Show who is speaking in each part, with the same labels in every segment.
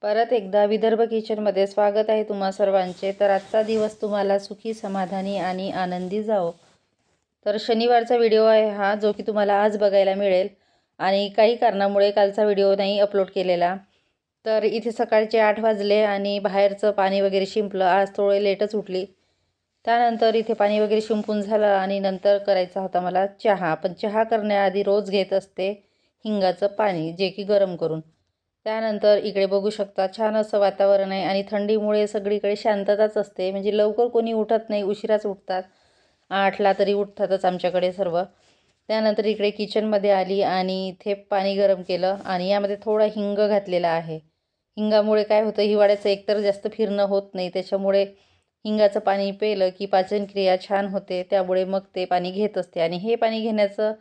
Speaker 1: परत एकदा विदर्भ किचनमध्ये स्वागत आहे तुम्हा सर्वांचे। तर आजचा दिवस तुम्हाला सुखी, समाधानी आणि आनंदी जावो। तर शनिवारचा व्हिडिओ आहे हा, जो की तुम्हाला आज बघायला मिळेल आणि काही कारणामुळे कालचा व्हिडिओ नाही अपलोड केलेला। तर इथे सकाळचे 8 वाजले आणि बाहेरचं पाणी वगैरे शिंपलं। आज थोडे लेटच उठली। त्यानंतर इथे पाणी वगैरे शिंपून झालं आणि नंतर करायचा होता मला चहा। पण चहा करण्याआधी रोज घेत असते हिंगाचं पाणी, जे की गरम करून। त्यानंतर इकडे बघू शकता छान असं वातावरण आहे आणि थंडीमुळे सगळीकडे शांतताच असते। म्हणजे लवकर कोणी उठत नाही, उशिराच उठतात। 8ला तरी उठतातच आमच्याकडे सर्व। त्यानंतर इकडे किचनमध्ये आली आणि इथे पाणी गरम केलं आणि यामध्ये थोडा हिंग घातलेला आहे। हिंगामुळे काय होतं, हिवाळ्याचं एकतर जास्त फिरणं होत नाही, त्याच्यामुळे हिंगाचं पाणी प्यायलं की पाचनक्रिया छान होते। त्यामुळे मग ते पाणी घेत असते आणि हे पाणी घेण्याचं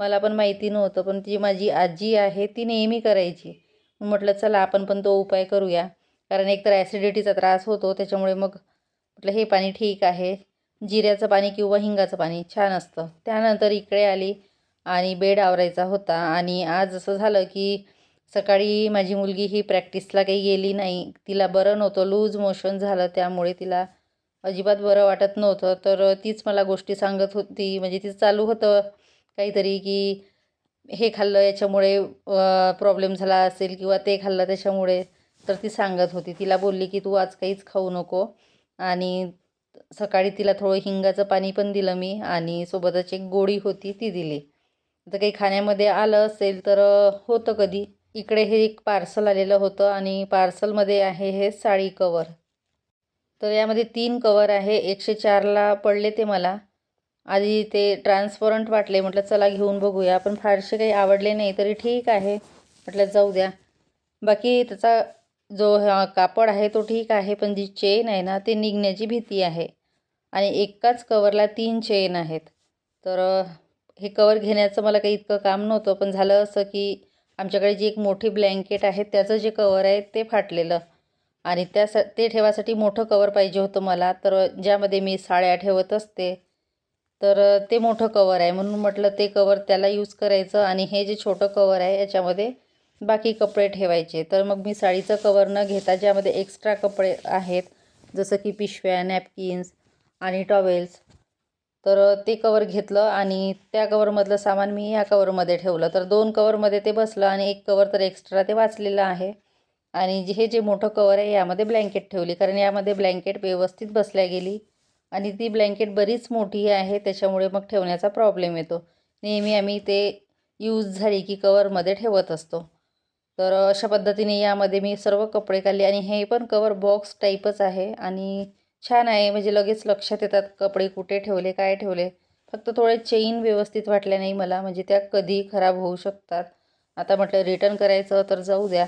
Speaker 1: मला पण माहिती नव्हतं, पण ती माझी आजी आहे ती नेहमी करायची। म्हटलं चला आपण पण तो उपाय करूया, कारण एकतर ॲसिडिटीचा त्रास होतो, त्याच्यामुळे मग म्हटलं हे पाणी ठीक आहे। जिऱ्याचं पाणी किंवा हिंगाचं पाणी छान असतं। त्यानंतर इकडे आली आणि बेड आवरायचा होता आणि आज असं झालं की सकाळी माझी मुलगी ही प्रॅक्टिसला काही गेली नाही। तिला बरं नव्हतं, लूज मोशन झालं, त्यामुळे तिला अजिबात बरं वाटत नव्हतं। तर तीच मला गोष्टी सांगत होती, म्हणजे तिचं चालू होतं काहीतरी की हे खाल्लं याच्यामुळे प्रॉब्लेम झाला असेल किंवा ते खाल्लं त्याच्यामुळे। तर ती सांगत होती, तिला बोलली की तू आज काहीच खाऊ नको आणि सकाळी तिला थोडं हिंगाचं पाणी पण दिलं मी आणि सोबतच एक गोळी होती ती दिली। आता काही खाण्यामध्ये आलं असेल तर होतं कधी। इकडे हे एक पार्सल आलेलं होतं आणि पार्सलमध्ये आहे हे साडी कवर। तर यामध्ये 3 कवर आहे, 104ला पडले ते मला। आधी ते ट्रान्सपरंट वाटले, म्हटलं चला घेऊन बघूया, पण फारसे काही आवडले नाही, तरी ठीक आहे म्हटलं जाऊ द्या। बाकी त्याचा जो कापड आहे तो ठीक आहे, पण जी चेन आहे ना ते निघण्याची भीती आहे आणि एकाच कवरला 3 चेन आहेत। तर हे कवर घेण्याचं मला काही इतकं काम नव्हतं, पण झालं असं की आमच्याकडे जी एक मोठी ब्लँकेट आहे त्याचं जे कवर आहे ते फाटलेलं आणि ते ठेवासाठी मोठं कवर पाहिजे होतं मला, तर ज्यामध्ये मी साड्या ठेवत असते। तर ते मोठं कवर आहे, म्हणून म्हटलं ते कवर त्याला यूज करायचं आणि हे जे छोटं कवर आहे याच्यामध्ये बाकी कपडे ठेवायचे। तर मग मी साडीचं कवर न घेता ज्यामध्ये एक्स्ट्रा कपडे आहेत, जसं की पिशव्या, नॅपकिन्स आणि टॉवेल्स, तर ते कवर घेतलं आणि त्या कवरमधलं सामान मी या कवरमध्ये ठेवलं। तर 2 कवरमध्ये ते बसलं आणि एक कवर तर एक्स्ट्रा ते वाचलेलं आहे। आणि हे जे मोठं कवर आहे यामध्ये ब्लँकेट ठेवली, कारण यामध्ये ब्लँकेट व्यवस्थित बसल्या गेली आणि ती ब्लँकेट बरीच मोठी आहे, त्याच्यामुळे मग ठेवण्याचा प्रॉब्लेम येतो। नेहमी आम्ही ते यूज झाली की कवरमध्ये ठेवत असतो। तर अशा पद्धतीने यामध्ये मी सर्व कपडे काढले आणि हे पण कवर बॉक्स टाईपच आहे आणि छान आहे, म्हणजे लगेच लक्षात येतात कपडे कुठे ठेवले, काय ठेवले। फक्त थोडे चेन व्यवस्थित वाटल्या नाही मला, म्हणजे त्या कधी खराब होऊ शकतात। आता म्हटलं रिटर्न करायचं तर जाऊ द्या,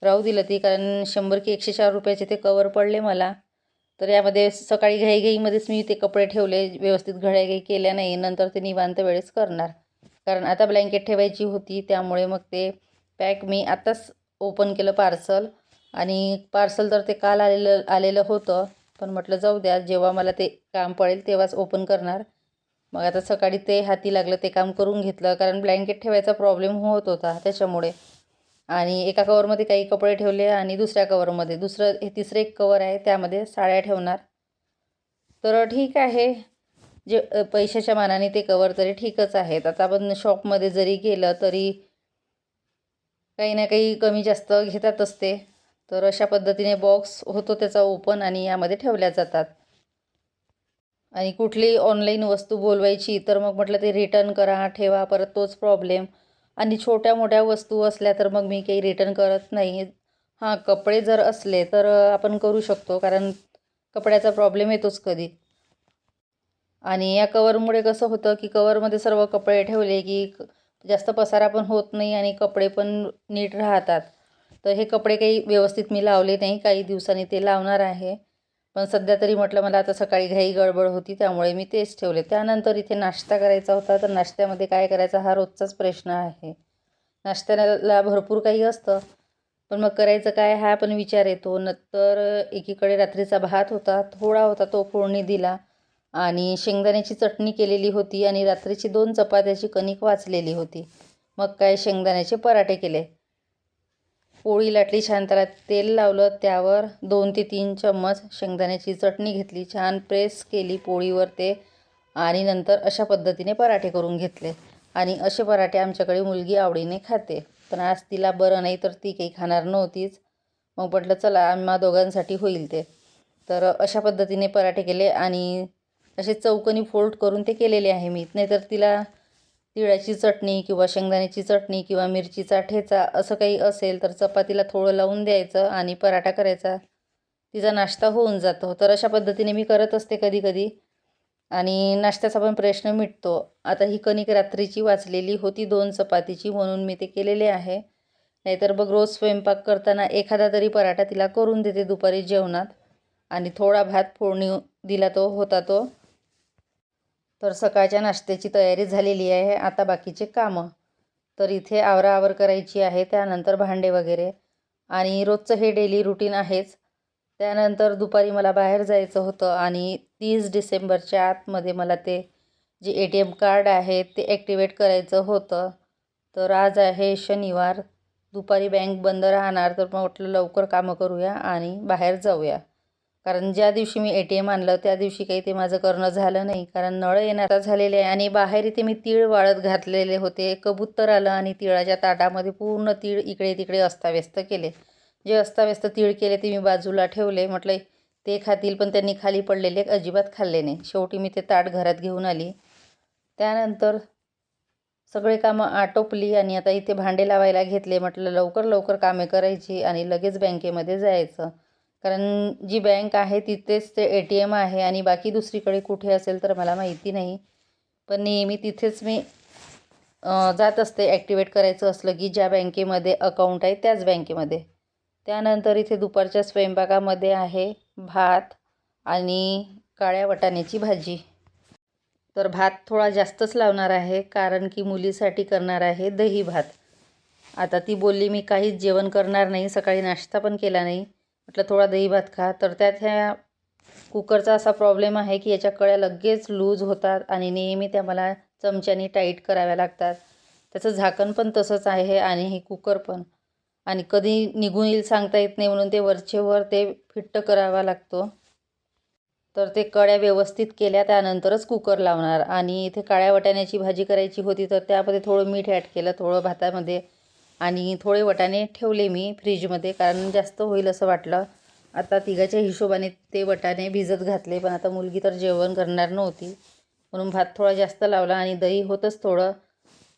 Speaker 1: राहू दिलं ती, कारण 100 की 104 रुपयाचे ते कवर पडले मला। तर यामध्ये सकाळी घाईघाईमध्येच मी ते कपडे ठेवले, व्यवस्थित घड्याघाई केल्या नाही, नंतर ते निवांत वेळेस करणार, कारण आता ब्लँकेट ठेवायची होती। त्यामुळे मग ते पॅक मी आत्ताच ओपन केलं पार्सल आणि पार्सल तर ते काल आलेलं होतं, पण म्हटलं जाऊ द्या, जेव्हा मला ते काम पडेल तेव्हाच ओपन करणार। मग आता सकाळी ते हाती लागलं, ते काम करून घेतलं, कारण ब्लँकेट ठेवायचा प्रॉब्लेम होत होता त्याच्यामुळे। आणि एका कवरमध्ये काही कपडे ठेवले आणि दुसऱ्या कवरमध्ये हे तिसरं एक कवर आहे, त्यामध्ये साड्या ठेवणार। तर ठीक आहे, जे पैशाच्या मानाने ते कवर तरी ठीकच आहेत। आता आपण शॉपमध्ये जरी गेलं तरी काही ना काही कमी जास्त घेतातच ते। तर अशा पद्धतीने बॉक्स होतो त्याचा ओपन आणि यामध्ये ठेवल्या जातात। आणि कुठलीही ऑनलाईन वस्तू बोलवायची तर मग म्हटलं ते रिटर्न करा, ठेवा, परत तोच प्रॉब्लेम। आणि छोट्या मोठ्या वस्तू असल्या तर मग मी काही रिटर्न करत नाही। हां, कपडे जर असले तर आपण करू शकतो, कारण कपड्याचा प्रॉब्लेम येतोच कधी। आणि या कवरमुळे कसं होतं की कवरमध्ये सर्व कपडे ठेवले की जास्त पसारा पण होत नाही आणि कपडे पण नीट राहतात। तर हे कपडे काही व्यवस्थित मी लावले नाही, काही दिवसांनी ते लावणार आहे। पण सध्या तरी म्हटलं मला आता सकाळी घाई गडबड होती, त्यामुळे मी तेच ठेवले। त्यानंतर इथे नाश्ता करायचा होता, तर नाश्त्यामध्ये काय करायचा हा रोजचाच प्रश्न आहे। नाश्त्याला भरपूर काही असतं, पण मग करायचं काय हा पण विचार येतो। नंतर एकीकडे रात्रीचा भात होता, थोडा होता, तो फोडणी दिला आणि शेंगदाण्याची चटणी केलेली होती आणि रात्रीची 2 चपात्याची कणिक वाचलेली होती। मग काय शेंगदाण्याचे पराठे केले। पोळी लाटली छान, त्याला तेल लावलं, त्यावर 2 ते 3 चम्मच शेंगदाण्याची चटणी घेतली, छान प्रेस केली पोळीवर ते, आणि नंतर अशा पद्धतीने पराठे करून घेतले. आणि असे पराठे आमच्याकडे मुलगी आवडीने खाते. पण आज तिला बरं नाही तर ती काही खाणार नव्हतीच. मग म्हटलं चला आम्हा दोघांसाठी होईल ते. तर अशा पद्धतीने पराठे केले आणि असे चौकोनी फोल्ड करून ते केलेले आहे मी. नाहीतर तिला तिळाची चटणी किंवा शेंगदाण्याची चटणी किंवा मिरचीचा ठेचा असं काही असेल तर चपातीला थोडं लावून द्यायचं आणि पराठा करायचा, तिचा नाश्ता होऊन जातो. तर अशा पद्धतीने मी करत असते कधी कधी, आणि नाश्त्याचा पण प्रश्न मिटतो. आता ही कणिक रात्रीची वाचलेली होती 2 चपातीची, म्हणून मी ते केलेले आहे. नाहीतर बघ रोज स्वयंपाक करताना एखादा तरी पराठा तिला करून देते दुपारी जेवणात, आणि थोडा भात फोडणी दिला तो होता तो. तर सकाळच्या नाश्त्याची तयारी झालेली आहे. आता बाकीचे कामं. तर इथे आवराआवर करायची आहे, त्यानंतर भांडे वगैरे, आणि रोजचं हे डेली रुटीन आहेच. त्यानंतर दुपारी मला बाहेर जायचं होतं आणि 30 डिसेंबरच्या आतमध्ये मला ते जे ATM कार्ड आहे ते ॲक्टिवेट करायचं होतं. तर आज आहे शनिवार, दुपारी बँक बंद राहणार, तर मग म्हटलं लवकर कामं करूया आणि बाहेर जाऊया. कारण ज्या दिवशी मी ATM आणलं त्या दिवशी काही ते माझं करणं झालं नाही, कारण नळ येणार झालेले आहे. आणि बाहेर इथे मी तीळ वाळत घातलेले होते. कबूतर आलं आणि तिळाच्या ताटामध्ये पूर्ण तीळ इकडे तिकडे अस्ताव्यस्त केले. जे अस्ताव्यस्त तीळ केले ते मी बाजूला ठेवले. म्हटलं ते खातील, पण त्यांनी खाली पडलेले अजिबात खाल्ले नाही. शेवटी मी ते ताट घरात घेऊन आली. त्यानंतर सगळे कामं आटोपली आणि आता इथे भांडे लावायला घेतले. म्हटलं लवकर लवकर कामे करायची आणि लगेच बँकेमध्ये जायचं. कारण जी बँक आहे तिथेच ते ATM आहे, आणि बाकी दुसरीकडे कुठे असेल तर मला माहिती नाही. पण नेहमी तिथेच मी जात असते ॲक्टिवेट करायचं असलं की, ज्या बँकेमध्ये अकाउंट आहे त्याच बँकेमध्ये. त्यानंतर इथे दुपारच्या स्वयंपाकामध्ये आहे भात आणि काळ्या वाटाण्याची भाजी. तर भात थोडा जास्तच लावणार आहे, कारण की मुलीसाठी करणार आहे दही भात. आता ती बोलली मी काहीच जेवण करणार नाही, सकाळी नाश्ता पण केला नाही. म्हटलं थोडा दही भात खा. तर त्यात ह्या कुकरचा असा प्रॉब्लेम आहे की याच्या कळ्या लगेच लूज होतात आणि नेहमी त्या मला चमच्याने टाईट कराव्या लागतात. त्याचं झाकण पण तसंच आहे आणि हे कुकर पण, आणि कधी निघून येईल सांगता येत नाही, म्हणून ते वरचेवर ते फिट्ट करावा लागतो. तर ते कड्या व्यवस्थित केल्या त्यानंतरच कुकर लावणार. आणि इथे काळ्या वाटाण्याची भाजी करायची होती, तर त्यामध्ये थोडं मीठ ॲड केलं थोडं भातामध्ये, आणि थोडे वाटाणे ठेवले मी फ्रीजमध्ये, कारण जास्त होईल असं वाटलं. आता तिघाच्या हिशोबाने ते वाटाणे भिजत घातले, पण आता मुलगी तर जेवण करणार नव्हती, म्हणून भात थोडा जास्त लावला. आणि दही होतंच थोडं,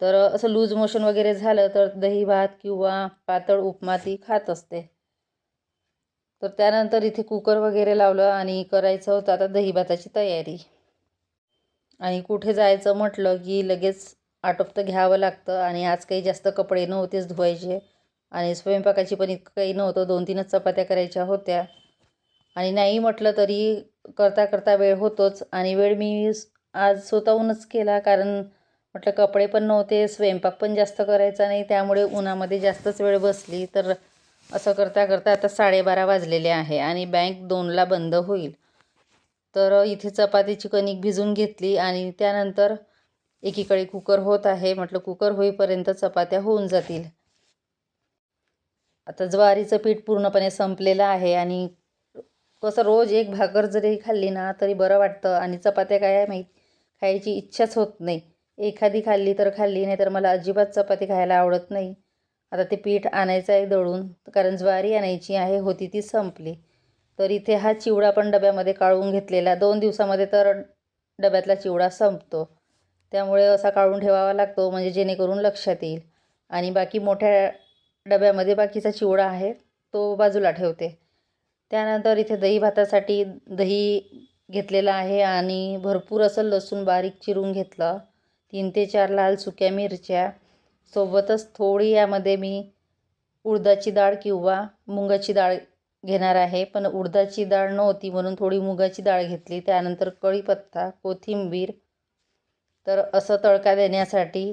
Speaker 1: तर असं लूज मोशन वगैरे झालं तर दही भात किंवा पातळ उपमा ती खात असते. तर त्यानंतर इथे कुकर वगैरे लावलं आणि करायचं होतं आता दही भाताची तयारी. आणि कुठे जायचं म्हटलं की लगेच आटोपतं घ्यावं लागतं, आणि आज काही जास्त कपडे नव्हतेच धुवायचे, आणि स्वयंपाकाची पण इतकं काही नव्हतं. 2-3च चपात्या करायच्या होत्या, आणि नाही म्हटलं तरी करता करता वेळ होतोच. आणि वेळ मी आज स्वतःहूनच केला, कारण म्हटलं कपडे पण नव्हते, स्वयंपाक पण जास्त करायचा नाही, त्यामुळे उन्हामध्ये जास्तच वेळ बसली. तर असं करता करता आता 12:30 वाजलेले आहे आणि बँक 2ला बंद होईल. तर इथे चपातीची कणिक भिजून घेतली, आणि त्यानंतर एकीकडे कुकर होत आहे. म्हटलं कुकर होईपर्यंत चपात्या होऊन जातील. आता ज्वारीचं पीठ पूर्णपणे संपलेलं आहे, आणि कसं रोज एक भाकर जरी खाल्ली ना तरी बरं वाटतं, आणि चपात्या काय माहीत खायची इच्छाच होत नाही. एखादी खाल्ली तर खाल्ली, नाही तर मला अजिबात चपाती खायला आवडत नाही. आता ते पीठ आणायचं आहे दळून, कारण ज्वारी आणायची आहे, होती ती संपली. तर इथे हा चिवडा पण डब्यामध्ये काढून घेतलेला. 2 दिवसामध्ये तर डब्यातला चिवडा संपतो, त्यामुळे असा काढून ठेवावा लागतो, म्हणजे जेणेकरून लक्षात येईल. आणि बाकी मोठ्या डब्यामध्ये बाकीचा चिवडा आहे तो बाजूला ठेवते. त्यानंतर इथे दही भातासाठी दही घेतलेलं आहे, आणि भरपूर असं लसूण बारीक चिरून घेतलं, 3 ते 4 लाल सुक्या मिरच्या, सोबतच थोडी यामध्ये मी उडदाची डाळ किंवा मुगाची डाळ घेणार आहे. पण उडदाची डाळ नव्हती म्हणून थोडी मुगाची डाळ घेतली. त्यानंतर कढीपत्ता, कोथिंबीर, तर असं तडका देण्यासाठी.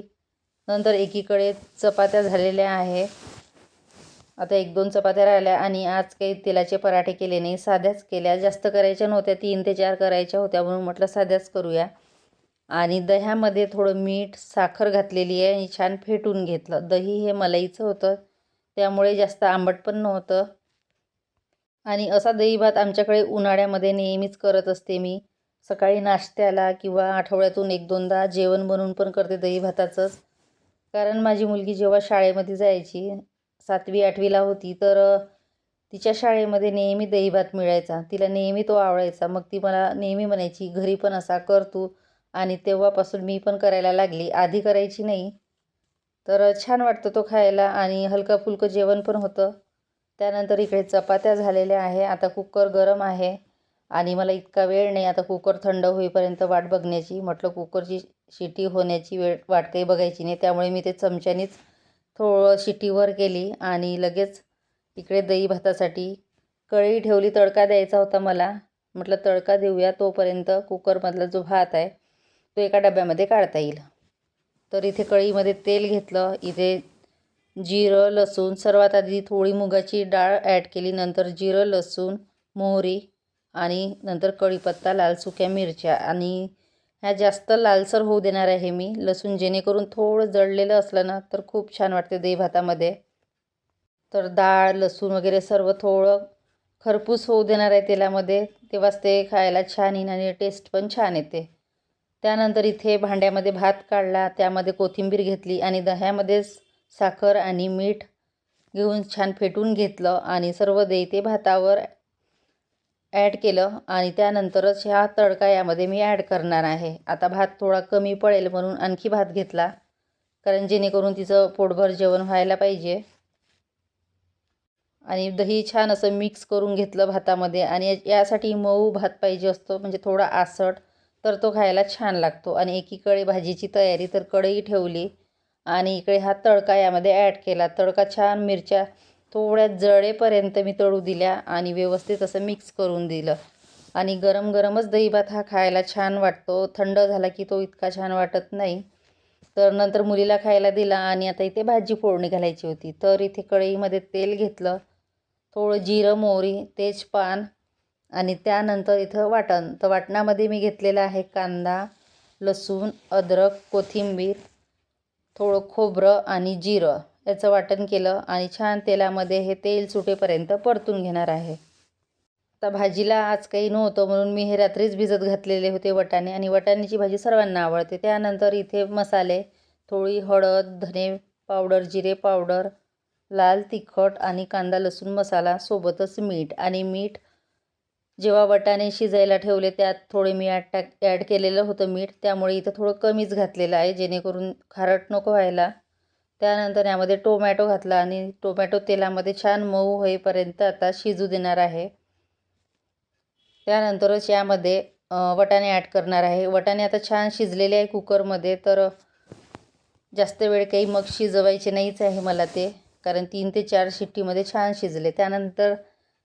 Speaker 1: नंतर एकीकडे चपात्या झालेल्या आहे. आता 1-2 चपात्या राहिल्या, आणि आज काही तेलाचे पराठे केले नाही, साध्याच केल्या. जास्त करायच्या नव्हत्या, 3 ते 4 करायच्या होत्या, म्हणून म्हटलं साध्याच करूया. आणि दह्यामध्ये थोडं मीठ, साखर घातलेली आहे आणि छान फेटून घेतलं. दही हे मलाईचं होतं, त्यामुळे जास्त आंबट पण नव्हतं. आणि असा दही भात आमच्याकडे उन्हाळ्यामध्ये नेहमीच करत असते मी. सकाळी नाश्त्याला किंवा आठवड्यातून 1-2दा जेवण बनवून पण करते दही भाताचंच. कारण माझी मुलगी जेव्हा शाळेमध्ये जायची 7वी-8वीला होती तर तिच्या शाळेमध्ये नेहमी दही भात मिळायचा. तिला नेहमी तो आवडायचा. मग ती मला नेहमी म्हणायची, "घरी पण असा कर तू." आणि तेव्हापासून मी पण करायला लागली. आधी करायची नाही. तर छान वाटतं तो खायला आणि हलकं-फुलकं जेवण पण होतं. त्यानंतर इकडे चपात्या झालेल्या आहे. आता कुकर गरम आहे आणि मला इतका वेळ नाही आता कुकर थंड होईपर्यंत वाट बघण्याची. म्हटलं कुकरची शिटी होण्याची वाट काही बघायची नाही. त्यामुळे मी ते चमच्यानीच थोडं शिटीवर केली आणि लगेच इकडे दही भातासाठी कढई ठेवली. तडका द्यायचा होता मला. म्हटलं तडका देऊया तोपर्यंत कुकरमधला जो भात आहे तो एका डब्यामध्ये काढता येईल. तर इथे कढईमध्ये तेल घेतलं. इथे जिरं, लसूण, सर्वात आधी थोडी मुगाची डाळ ॲड केली. नंतर जिरं, लसूण, मोहरी आणि नंतर कढीपत्ता, लाल सुक्या मिरच्या आणि ह्या जास्त लालसर होऊ देणार आहे मी. लसूण जेणेकरून थोडं जळलेलं असलं ना तर खूप छान वाटते दही भातामध्ये. तर डाळ, लसूण वगैरे सर्व थोडं खरपूस होऊ देणार आहे तेलामध्ये. तेव्हाच ते खायला छान येईल आणि टेस्ट पण छान येते. त्यानंतर इथे भांड्यामध्ये भात काढला. त्यामध्ये कोथिंबीर घेतली आणि दह्यामध्ये साखर आणि मीठ घेऊन छान फेटून घेतलं आणि सर्व दही ते भातावर ॲड केलं आणि त्यानंतरच ह्या तडका यामध्ये मी ॲड करणार आहे. आता भात थोडा कमी पडेल म्हणून आणखी भात घेतला, कारण जेणेकरून तिचं पोटभर जेवण व्हायला पाहिजे. आणि दही छान असं मिक्स करून घेतलं भातामध्ये आणि यासाठी मऊ भात पाहिजे असतो, म्हणजे थोडा आसट, तर तो खायला छान लागतो. आणि एकीकडे भाजीची तयारी, तर कढई ठेवली आणि इकडे हा तडका यामध्ये ॲड केला. तडका छान मिरच्या थोड्या जळेपर्यंत मी तळू दिल्या आणि व्यवस्थित असं मिक्स करून दिलं. आणि गरम गरमच दही भात हा खायला छान वाटतो. थंड झाला की तो इतका छान वाटत नाही. तर नंतर मुलीला खायला दिला आणि आता इथे भाजी फोडणी घालायची होती. तर इथे कढईमध्ये तेल घेतलं. थोडं जिरं, मोहरी, तेजपान आणि त्यानंतर इथं वाटण. तर वाटणामध्ये मी घेतलेला आहे कांदा, लसूण, अद्रक, कोथिंबीर, थोडं खोबरं आणि जिरं याचं वाटण केलं आणि छान तेलामध्ये हे तेल सुटेपर्यंत परतून घेणार आहे. आता भाजीला आज काही नव्हतं म्हणून मी हे रात्रीच भिजत घातलेले होते वाटाणे, आणि वाटाण्याची भाजी सर्वांना आवडते. त्यानंतर इथे मसाले, थोडी हळद, धने पावडर, जिरे पावडर, लाल तिखट आणि कांदा लसूण मसाला, सोबतच मीठ. आणि मीठ जेव्हा वाटाणे शिजायला ठेवले त्यात थोडे मी ॲड केलेलं होतं मीठ, त्यामुळे इथं थोडं कमीच घातलेलं आहे जेणेकरून खारट नको व्हायला. त्यानंतर यामध्ये टोमॅटो घातला आणि टोमॅटो तेलामध्ये छान मऊ होईपर्यंत आता शिजू देणार आहे. त्यानंतरच यामध्ये वाटाणे ॲड करणार आहे. वाटाणे आता छान शिजलेले आहे कुकरमध्ये, तर जास्त वेळ काही मग शिजवायचे नाहीच आहे मला ते, कारण 3 ते 4 शिट्टीमध्ये छान शिजले. त्यानंतर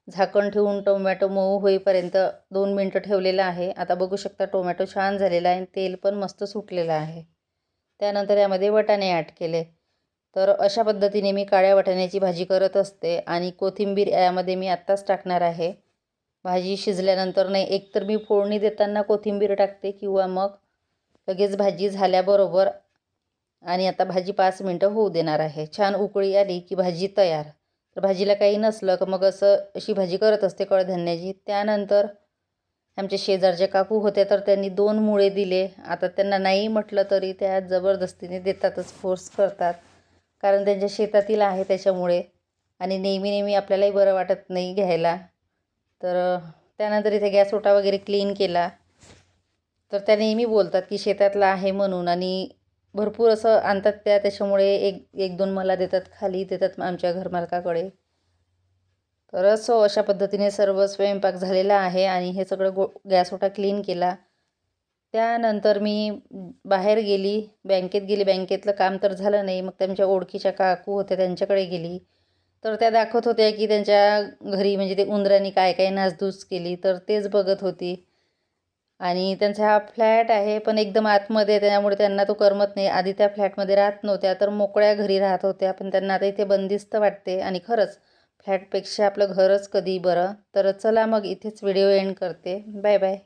Speaker 1: झाकण ठेवून टोमॅटो मऊ होईपर्यंत 2 मिनटं ठेवलेलं आहे. आता बघू शकता टोमॅटो छान झालेला आहे, तेल पण मस्त सुटलेलं आहे. त्यानंतर यामध्ये वाटाणे ॲड केले. तर अशा पद्धतीने मी काळ्या वाटाण्याची भाजी करत असते. आणि कोथिंबीर यामध्ये मी आत्ताच टाकणार आहे. भाजी शिजल्यानंतर नाही, एकतर मी फोडणी देताना कोथिंबीर टाकते किंवा मग लगेच भाजी झाल्याबरोबर. आणि आता भाजी 5 मिनटं होऊ देणार आहे. छान उकळी आली की भाजी तयार. तर भाजीला काही नसलं की मग अशी भाजी करत असते कडधान्याची. त्यानंतर आमच्या शेजारच्या काकू होत्या, तर त्यांनी 2 मुळे दिले. आता त्यांना नाही म्हटलं तरी त्या जबरदस्तीने देतातच, फोर्स करतात, कारण त्यांच्या शेतातील आहे त्याच्यामुळे. आणि नेहमी नेहमी आपल्यालाही बरं वाटत नाही घ्यायला. तर त्यानंतर इथे गॅस ओटा वगैरे क्लीन केला. तर त्या नेहमी बोलतात की शेतातला आहे म्हणून, आणि भरपूर असं आणतात त्या, त्याच्यामुळे एक दोन मला देतात, खाली देतात आमच्या घरमालकाकडे. तर अशा पद्धतीने सर्व स्वयंपाक झालेला आहे आणि हे सगळं गॅस ओटा क्लीन केला. त्यानंतर मी बाहेर गेली, बँकेत गेली. बँकेतलं काम तर झालं नाही, मग त्यांच्या ओळखीच्या काकू होत्या त्यांच्याकडे गेली. तर त्या दाखवत होत्या की त्यांच्या घरी म्हणजे ते उंदरांनी काय काय नासधूस केली, तर तेच बघत होती. आणि त्यांचा हा फ्लॅट आहे पण एकदम आतमध्ये, त्यामुळे त्यांना तो करमत नाही. आधी त्या फ्लॅटमध्ये राहत नव्हत्या, तर मोकळ्या घरी राहत होत्या, पण त्यांना आता इथे बंदिस्त वाटते. आणि खरंच फ्लॅटपेक्षा आपलं घरच कधी बरं. तर चला मग इथेच व्हिडिओ एंड करते. Bye bye.